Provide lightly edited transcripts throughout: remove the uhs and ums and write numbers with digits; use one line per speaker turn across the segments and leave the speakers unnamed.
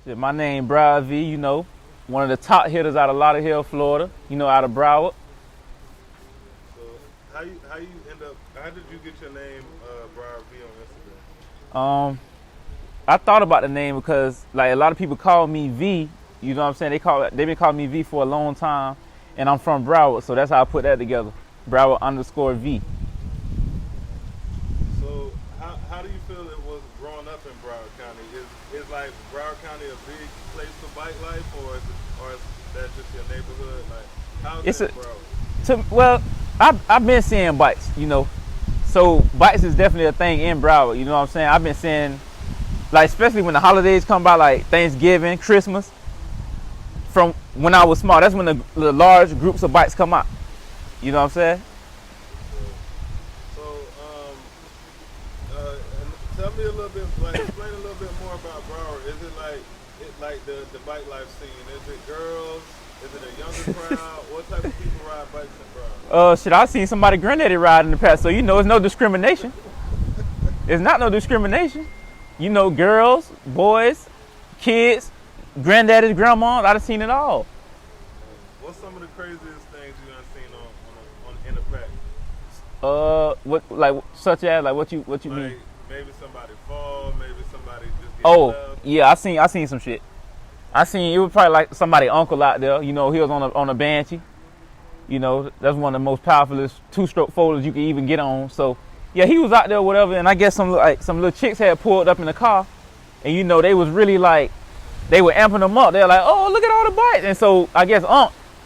Shit, my name Broward V, one of the top hitters out of Lauderhill, Florida, out of Broward.
So how did you get your name Broward V on Instagram?
I thought about the name because like a lot of people call me V, you know what I'm saying? They've been calling me V for a long time, and I'm from Broward, so that's how I put that together. Broward_V.
So how do you feel it was growing up in Broward County? Is like Broward County a big place for bike life, or is that just your neighborhood? Like how's it in Broward?
Well, I've been seeing bikes, so bikes is definitely a thing in Broward, you know what I'm saying? I've been seeing, like, especially when the holidays come by, like Thanksgiving, Christmas. From when I was small, that's when the large groups of bikes come out. You know what I'm saying?
So, tell me a little bit, explain a little bit more about Broward. Is it like the bike life scene? Is it girls? Is it a younger crowd? What type of people ride bikes in Broward?
Shit, I seen somebody granddaddy ride in the past, so it's no discrimination. It's not no discrimination. Girls, boys, kids, granddaddies, grandmas, I've seen it all.
What's some of the craziest things you done seen in the pack?
Such as what you mean?
Maybe somebody fall, maybe somebody just get left.
Yeah, I seen some shit. I seen it was probably like somebody uncle out there. He was on a Banshee. That's one of the most powerful two-stroke folders you can even get on. So yeah, he was out there, whatever. And I guess some little chicks had pulled up in the car, and they was really like, they were amping them up. They're like, oh, look at all the bikes. And so I guess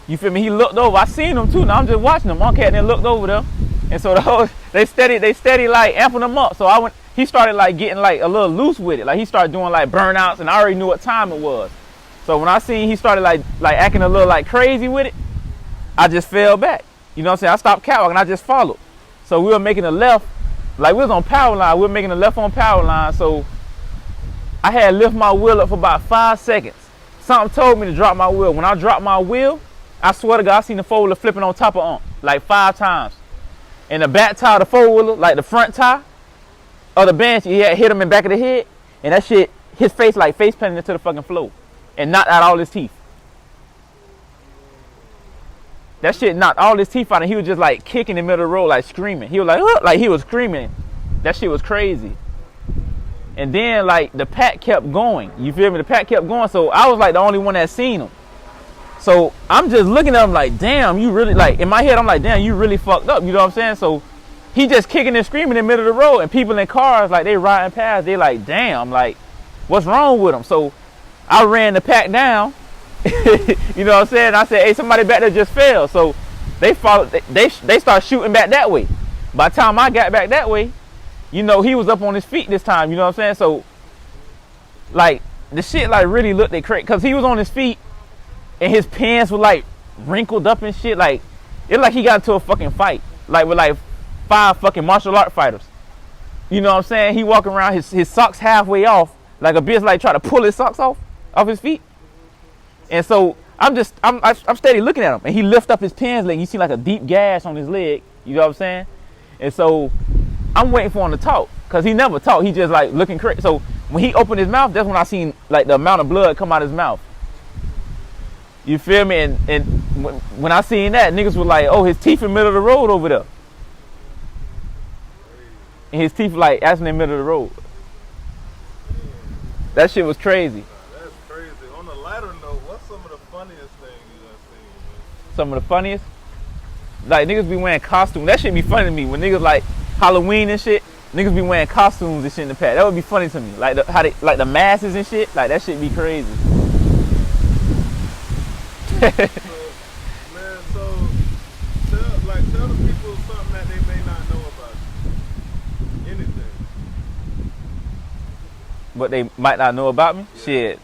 you feel me? He looked over. I seen them too. Now I'm just watching them. Unc hadn't looked over them, and so they steady like amping them up. So he started like getting like a little loose with it. Like he started doing like burnouts, and I already knew what time it was. So when I seen he started like acting a little like crazy with it, I just fell back. You know what I'm saying? I stopped catwalking. I just followed. So we were making a left, like we was on power line. We were making a left on power line. So I had to lift my wheel up for about 5 seconds. Something told me to drop my wheel. When I dropped my wheel, I swear to God, I seen the four-wheeler flipping on top of like 5 times. And the back tire of the four-wheeler, like the front tire of the bench, he had hit him in the back of the head. And that shit, his face like face planted into the fucking floor. And knocked out all his teeth. That shit knocked all his teeth out, and he was just like kicking in the middle of the road, like screaming. He was like he was screaming. That shit was crazy. And then like the pack kept going. You feel me? The pack kept going. So I was like the only one that seen him. So I'm just looking at him like, damn, you really, like in my head, I'm like, damn, you really fucked up. You know what I'm saying? So he just kicking and screaming in the middle of the road, and people in cars, like they riding past, they like, damn, like what's wrong with him? So I ran the pack down. You know what I'm saying? I said, hey, somebody back there just fell. So they followed, they start shooting back that way. By the time I got back that way, he was up on his feet this time, you know what I'm saying? So like the shit like really looked at crazy, because he was on his feet and his pants were like wrinkled up and shit. Like it like he got into a fucking fight, like with like 5 fucking martial art fighters. You know what I'm saying? He walking around his socks halfway off, like a bitch like try to pull his socks off his feet. And so I'm steady looking at him, and he lift up his pants leg. You see like a deep gash on his leg. You know what I'm saying? And so I'm waiting for him to talk, because he never talked. He just like looking crazy. So when he opened his mouth, that's when I seen like the amount of blood come out of his mouth. You feel me? And when I seen that, niggas were like, oh, his teeth in the middle of the road over there. And his teeth like actually in the middle of the road. That shit was crazy.
That's crazy. On a lighter note, what's some of the funniest things you done seen, man?
Some of the funniest? Like niggas be wearing costumes. That shit be funny to me. When niggas like Halloween and shit, niggas be wearing costumes and shit in the past. That would be funny to me. Like how they like the masses and shit. Like that shit be crazy.
Man, so tell the people something that they may not know about you. Anything.
What they might not know about me? Yeah. Shit.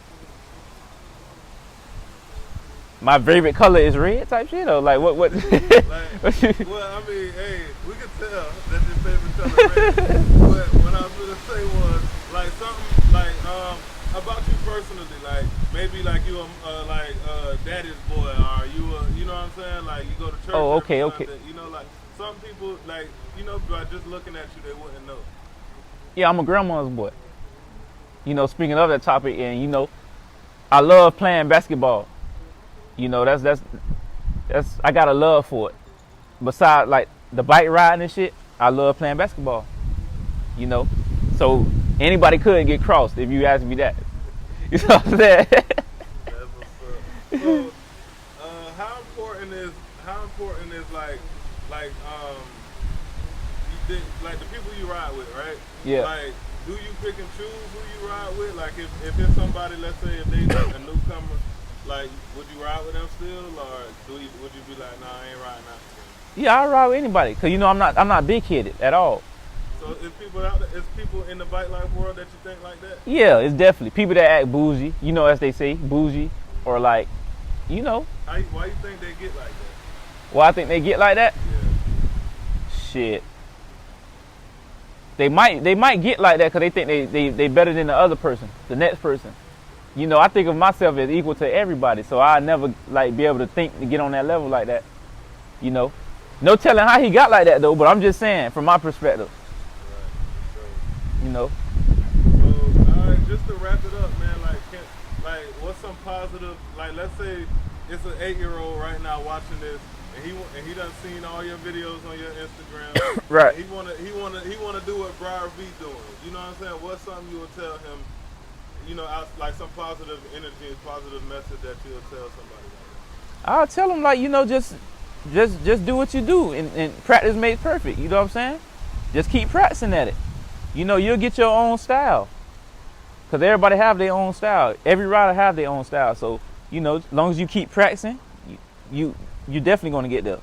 My favorite color is red type shit, or like what?
Well, I mean, hey, we can tell that your favorite color red. But what I was gonna say was like something like about you personally, like maybe like you daddy's boy, or you know what I'm saying? Like you go to church.
Oh, okay.
You know, like some people, like by just looking at you, they wouldn't know.
Yeah, I'm a grandma's boy. Speaking of that topic, and I love playing basketball. You know, that's I got a love for it. Besides like the bike riding and shit, I love playing basketball. You know, so anybody could get crossed if you ask me that. You know what I'm saying?
That's what's up. So, how important is like you think, like the people you ride with, right?
Yeah.
Like, do you pick and choose who you ride with? Like, if it's somebody, let's say if they like a newcomer, like, would you ride with them still, or would you be like, nah, I ain't riding out?
Yeah, I ride with anybody, cause you know I'm not big headed at all.
So is people out there, is people in the bike life world that you think like that?
Yeah, it's definitely people that act bougie. You know, as they say, bougie, or like, you know.
Why you think they get like that?
Why I think they get like that?
Yeah.
Shit. They might get like that because they think they better than the other person, the next person. You know, I think of myself as equal to everybody, so I never like be able to think to get on that level like that. You know, no telling how he got like that though, but I'm just saying from my perspective.
Right.
You know.
So, all right, just to wrap it up, man. Like, what's some positive? Like, let's say it's an 8-year-old right now watching this. And he done seen all your videos on your Instagram.
Right.
He wanna do what Broward V doing. You know what I'm saying? What's something you would tell him? You know, like some positive energy, positive message that you'll tell somebody.
I'll tell him like, you know, just do what you do, and practice makes perfect. You know what I'm saying? Just keep practicing at it. You know, you'll get your own style. Cause everybody have their own style. Every rider have their own style. So you know, as long as you keep practicing, you definitely gonna get there.